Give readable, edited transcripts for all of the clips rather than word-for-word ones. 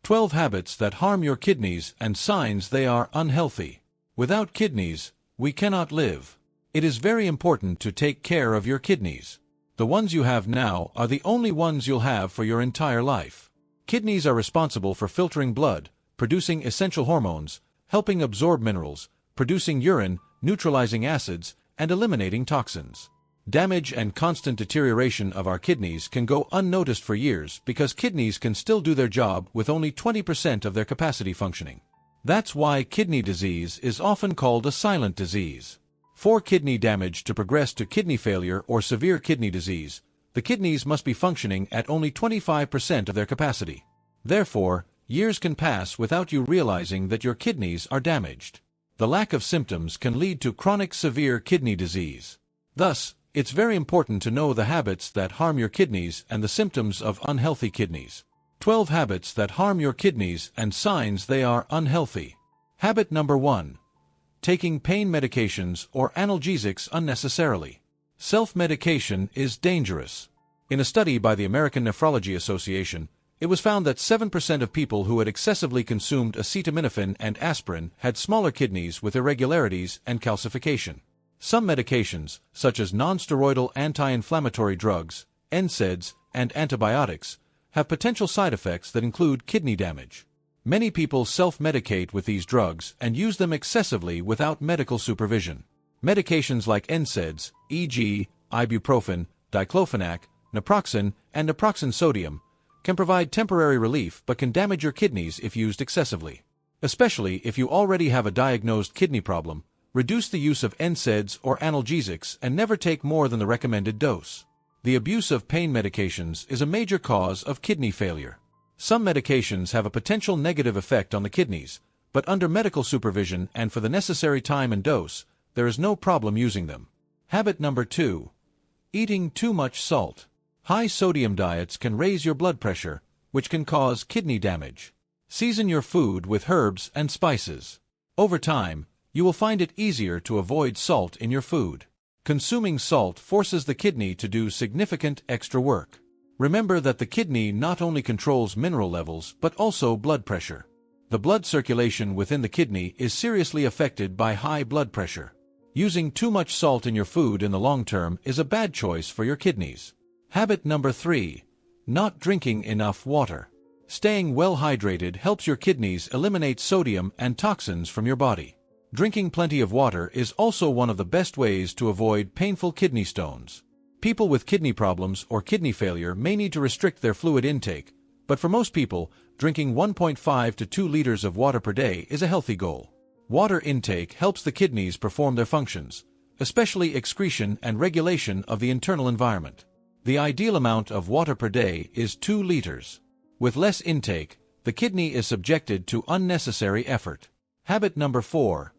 12 habits that harm your kidneys and signs they are unhealthy. Without kidneys, we cannot live. It is very important to take care of your kidneys. The ones you have now are the only ones you'll have for your entire life. Kidneys are responsible for filtering blood, producing essential hormones, helping absorb minerals, producing urine, neutralizing acids, and eliminating toxins. Damage and constant deterioration of our kidneys can go unnoticed for years because kidneys can still do their job with only 20% of their capacity functioning. That's why kidney disease is often called a silent disease. For kidney damage to progress to kidney failure or severe kidney disease, the kidneys must be functioning at only 25% of their capacity. Therefore, years can pass without you realizing that your kidneys are damaged. The lack of symptoms can lead to chronic severe kidney disease. Thus, it's very important to know the habits that harm your kidneys and the symptoms of unhealthy kidneys. 12 habits that harm your kidneys and signs they are unhealthy. Habit number 1. Taking pain medications or analgesics unnecessarily. Self-medication is dangerous. In a study by the American Nephrology Association, it was found that 7% of people who had excessively consumed acetaminophen and aspirin had smaller kidneys with irregularities and calcification. Some medications, such as non-steroidal anti-inflammatory drugs, NSAIDs, and antibiotics, have potential side effects that include kidney damage. Many people self-medicate with these drugs and use them excessively without medical supervision. Medications like NSAIDs, e.g., ibuprofen, diclofenac, naproxen, and naproxen sodium, can provide temporary relief but can damage your kidneys if used excessively. Especially if you already have a diagnosed kidney problem, reduce the use of NSAIDs or analgesics and never take more than the recommended dose. The abuse of pain medications is a major cause of kidney failure. Some medications have a potential negative effect on the kidneys, but under medical supervision and for the necessary time and dose, there is no problem using them. Habit number 2. Eating too much salt. High sodium diets can raise your blood pressure, which can cause kidney damage. Season your food with herbs and spices. Over time, you will find it easier to avoid salt in your food. Consuming salt forces the kidney to do significant extra work. Remember that the kidney not only controls mineral levels but also blood pressure. The blood circulation within the kidney is seriously affected by high blood pressure. Using too much salt in your food in the long term is a bad choice for your kidneys. Habit number 3. Not drinking enough water. Staying well hydrated helps your kidneys eliminate sodium and toxins from your body. Drinking plenty of water is also one of the best ways to avoid painful kidney stones. People with kidney problems or kidney failure may need to restrict their fluid intake, but for most people, drinking 1.5 to 2 liters of water per day is a healthy goal. Water intake helps the kidneys perform their functions, especially excretion and regulation of the internal environment. The ideal amount of water per day is 2 liters. With less intake, the kidney is subjected to unnecessary effort. Habit number 4.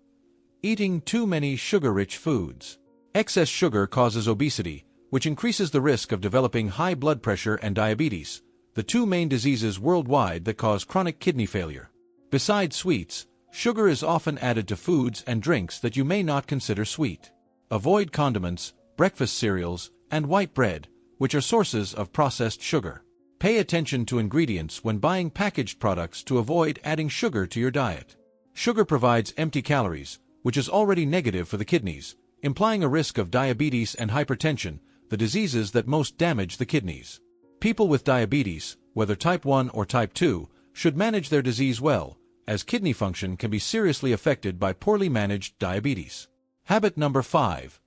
Eating too many sugar-rich foods. Excess sugar causes obesity, which increases the risk of developing high blood pressure and diabetes, the two main diseases worldwide that cause chronic kidney failure. Besides sweets, sugar is often added to foods and drinks that you may not consider sweet. Avoid condiments, breakfast cereals, and white bread, which are sources of processed sugar. Pay attention to ingredients when buying packaged products to avoid adding sugar to your diet. Sugar provides empty calories, which is already negative for the kidneys, implying a risk of diabetes and hypertension, the diseases that most damage the kidneys. People with diabetes, whether type 1 or type 2, should manage their disease well, as kidney function can be seriously affected by poorly managed diabetes. Habit number 5.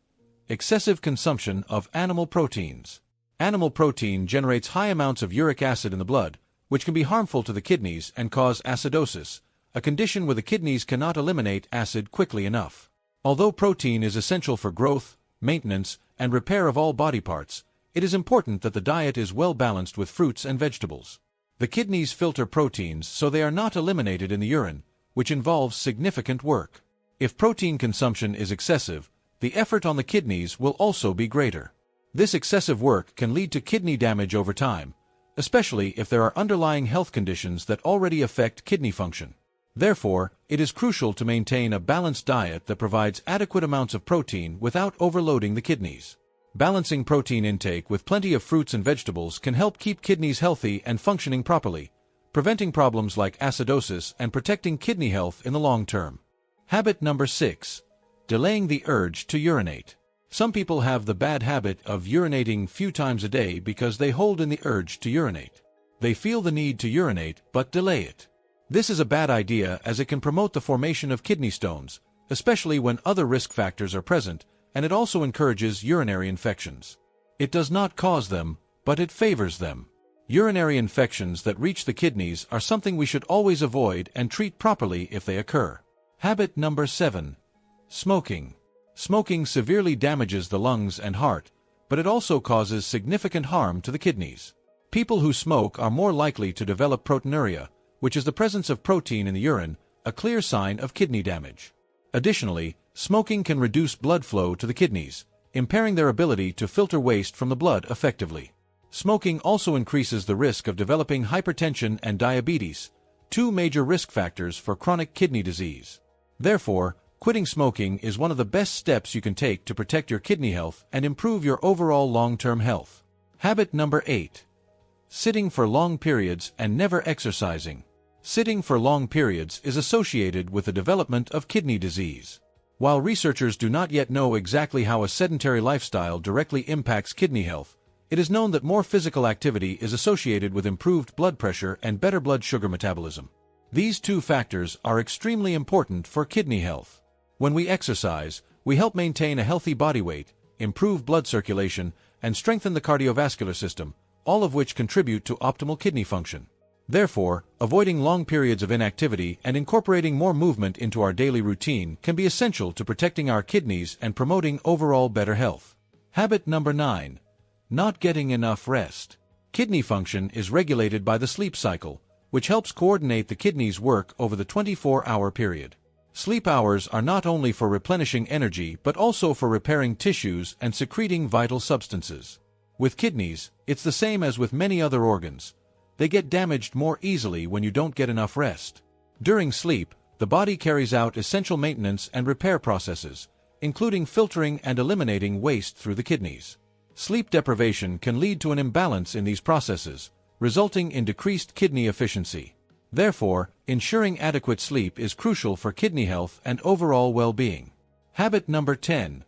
Excessive consumption of animal proteins. Animal protein generates high amounts of uric acid in the blood, which can be harmful to the kidneys and cause acidosis, a condition where the kidneys cannot eliminate acid quickly enough. Although protein is essential for growth, maintenance, and repair of all body parts, it is important that the diet is well balanced with fruits and vegetables. The kidneys filter proteins so they are not eliminated in the urine, which involves significant work. If protein consumption is excessive, the effort on the kidneys will also be greater. This excessive work can lead to kidney damage over time, especially if there are underlying health conditions that already affect kidney function. Therefore, it is crucial to maintain a balanced diet that provides adequate amounts of protein without overloading the kidneys. Balancing protein intake with plenty of fruits and vegetables can help keep kidneys healthy and functioning properly, preventing problems like acidosis and protecting kidney health in the long term. Habit number 6. Delaying the urge to urinate. Some people have the bad habit of urinating few times a day because they hold in the urge to urinate. They feel the need to urinate but delay it. This is a bad idea as it can promote the formation of kidney stones, especially when other risk factors are present, and it also encourages urinary infections. It does not cause them, but it favors them. Urinary infections that reach the kidneys are something we should always avoid and treat properly if they occur. Habit number 7. Smoking. Smoking severely damages the lungs and heart, but it also causes significant harm to the kidneys. People who smoke are more likely to develop proteinuria, which is the presence of protein in the urine, a clear sign of kidney damage. Additionally, smoking can reduce blood flow to the kidneys, impairing their ability to filter waste from the blood effectively. Smoking also increases the risk of developing hypertension and diabetes, two major risk factors for chronic kidney disease. Therefore, quitting smoking is one of the best steps you can take to protect your kidney health and improve your overall long-term health. Habit number 8. Sitting for long periods and never exercising. Sitting for long periods is associated with the development of kidney disease. While researchers do not yet know exactly how a sedentary lifestyle directly impacts kidney health, it is known that more physical activity is associated with improved blood pressure and better blood sugar metabolism. These two factors are extremely important for kidney health. When we exercise, we help maintain a healthy body weight, improve blood circulation, and strengthen the cardiovascular system, all of which contribute to optimal kidney function. Therefore, avoiding long periods of inactivity and incorporating more movement into our daily routine can be essential to protecting our kidneys and promoting overall better health. Habit number 9. Not getting enough rest. Kidney function is regulated by the sleep cycle, which helps coordinate the kidneys' work over the 24-hour period. Sleep hours are not only for replenishing energy but also for repairing tissues and secreting vital substances. With kidneys, it's the same as with many other organs. They get damaged more easily when you don't get enough rest. During sleep, the body carries out essential maintenance and repair processes, including filtering and eliminating waste through the kidneys. Sleep deprivation can lead to an imbalance in these processes, resulting in decreased kidney efficiency. Therefore, ensuring adequate sleep is crucial for kidney health and overall well-being. Habit number 10.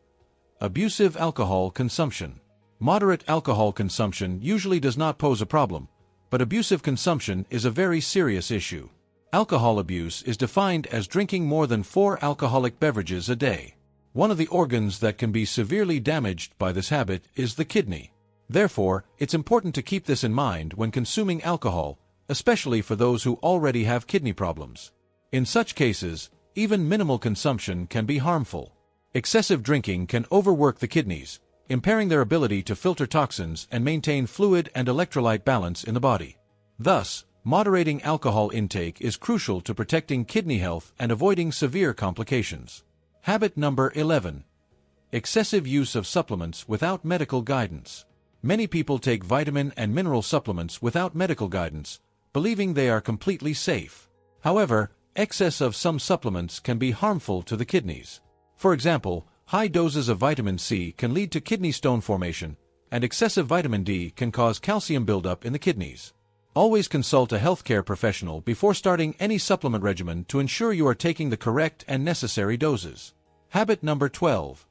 Abusive alcohol consumption. Moderate alcohol consumption usually does not pose a problem, but abusive consumption is a very serious issue. Alcohol abuse is defined as drinking more than 4 alcoholic beverages a day. One of the organs that can be severely damaged by this habit is the kidney. Therefore, it's important to keep this in mind when consuming alcohol, especially for those who already have kidney problems. In such cases, even minimal consumption can be harmful. Excessive drinking can overwork the kidneys, impairing their ability to filter toxins and maintain fluid and electrolyte balance in the body. Thus, moderating alcohol intake is crucial to protecting kidney health and avoiding severe complications. Habit number 11. Excessive use of supplements without medical guidance. Many people take vitamin and mineral supplements without medical guidance, believing they are completely safe. However, excess of some supplements can be harmful to the kidneys. For example, high doses of vitamin C can lead to kidney stone formation, and excessive vitamin D can cause calcium buildup in the kidneys. Always consult a healthcare professional before starting any supplement regimen to ensure you are taking the correct and necessary doses. Habit number 12.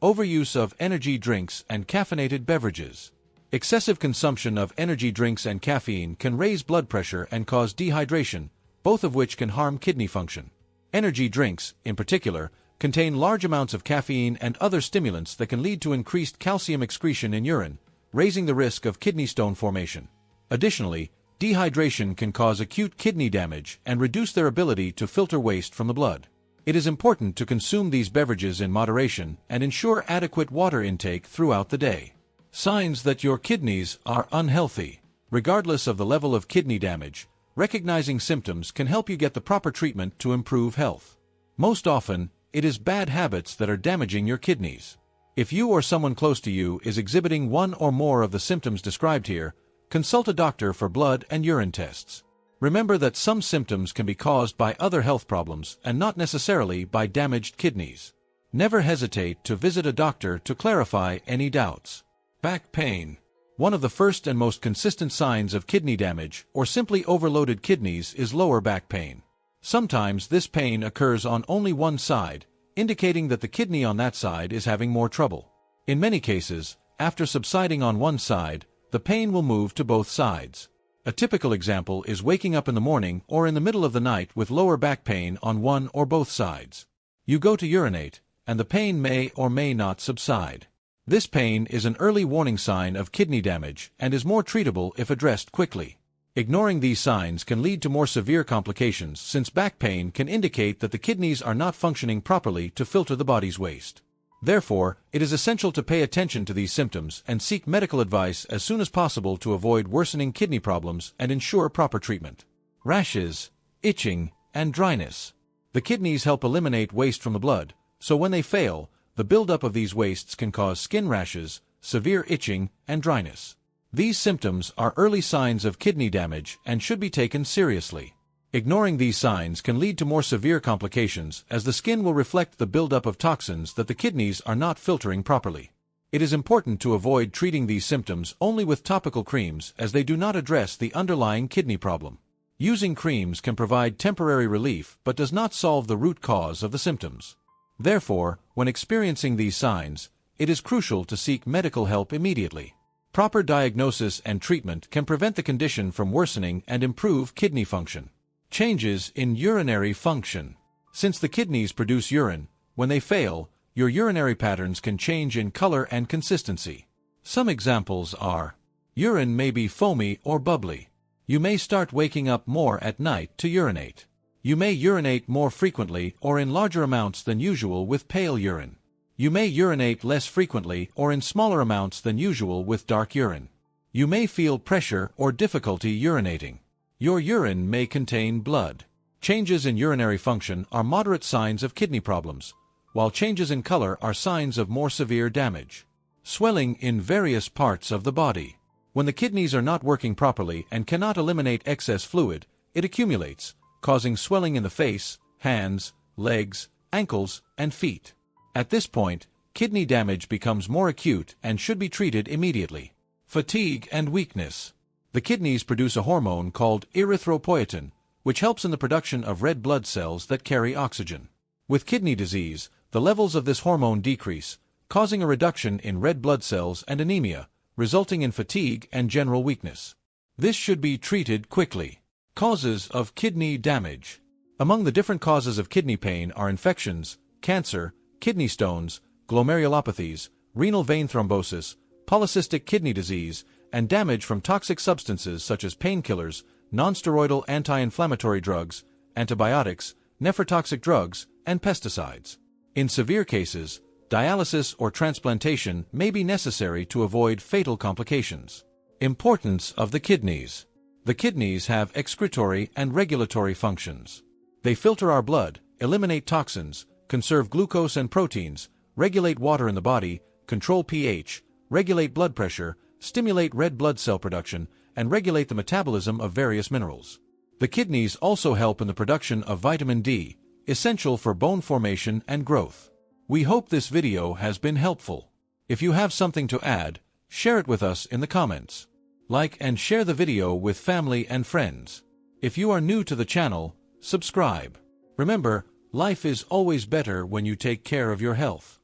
Overuse of energy drinks and caffeinated beverages. Excessive consumption of energy drinks and caffeine can raise blood pressure and cause dehydration, both of which can harm kidney function. Energy drinks, in particular, contain large amounts of caffeine and other stimulants that can lead to increased calcium excretion in urine, raising the risk of kidney stone formation. Additionally, dehydration can cause acute kidney damage and reduce their ability to filter waste from the blood. It is important to consume these beverages in moderation and ensure adequate water intake throughout the day. Signs that your kidneys are unhealthy. Regardless of the level of kidney damage, recognizing symptoms can help you get the proper treatment to improve health. Most often, it is bad habits that are damaging your kidneys. If you or someone close to you is exhibiting one or more of the symptoms described here, consult a doctor for blood and urine tests. Remember that some symptoms can be caused by other health problems and not necessarily by damaged kidneys. Never hesitate to visit a doctor to clarify any doubts. Back pain. One of the first and most consistent signs of kidney damage, or simply overloaded kidneys, is lower back pain. Sometimes this pain occurs on only one side, indicating that the kidney on that side is having more trouble. In many cases, after subsiding on one side, the pain will move to both sides. A typical example is waking up in the morning or in the middle of the night with lower back pain on one or both sides. You go to urinate, and the pain may or may not subside. This pain is an early warning sign of kidney damage and is more treatable if addressed quickly. Ignoring these signs can lead to more severe complications, since back pain can indicate that the kidneys are not functioning properly to filter the body's waste. Therefore, it is essential to pay attention to these symptoms and seek medical advice as soon as possible to avoid worsening kidney problems and ensure proper treatment. Rashes, itching, and dryness. The kidneys help eliminate waste from the blood, so when they fail, the buildup of these wastes can cause skin rashes, severe itching, and dryness. These symptoms are early signs of kidney damage and should be taken seriously. Ignoring these signs can lead to more severe complications, as the skin will reflect the buildup of toxins that the kidneys are not filtering properly. It is important to avoid treating these symptoms only with topical creams, as they do not address the underlying kidney problem. Using creams can provide temporary relief but does not solve the root cause of the symptoms. Therefore, when experiencing these signs, it is crucial to seek medical help immediately. Proper diagnosis and treatment can prevent the condition from worsening and improve kidney function. Changes in urinary function. Since the kidneys produce urine, when they fail, your urinary patterns can change in color and consistency. Some examples are: urine may be foamy or bubbly. You may start waking up more at night to urinate. You may urinate more frequently or in larger amounts than usual with pale urine. You may urinate less frequently or in smaller amounts than usual with dark urine. You may feel pressure or difficulty urinating. Your urine may contain blood. Changes in urinary function are moderate signs of kidney problems, while changes in color are signs of more severe damage. Swelling in various parts of the body. When the kidneys are not working properly and cannot eliminate excess fluid, it accumulates, causing swelling in the face, hands, legs, ankles, and feet. At this point, kidney damage becomes more acute and should be treated immediately. Fatigue and weakness. The kidneys produce a hormone called erythropoietin, which helps in the production of red blood cells that carry oxygen. With kidney disease, the levels of this hormone decrease, causing a reduction in red blood cells and anemia, resulting in fatigue and general weakness. This should be treated quickly. Causes of kidney damage. Among the different causes of kidney pain are infections, cancer, kidney stones, glomerulopathies, renal vein thrombosis, polycystic kidney disease, and damage from toxic substances such as painkillers, nonsteroidal anti-inflammatory drugs, antibiotics, nephrotoxic drugs, and pesticides. In severe cases, dialysis or transplantation may be necessary to avoid fatal complications. Importance of the kidneys. The kidneys have excretory and regulatory functions. They filter our blood, eliminate toxins, conserve glucose and proteins, regulate water in the body, control pH, regulate blood pressure, stimulate red blood cell production, and regulate the metabolism of various minerals. The kidneys also help in the production of vitamin D, essential for bone formation and growth. We hope this video has been helpful. If you have something to add, share it with us in the comments. Like and share the video with family and friends. If you are new to the channel, subscribe. Remember, life is always better when you take care of your health.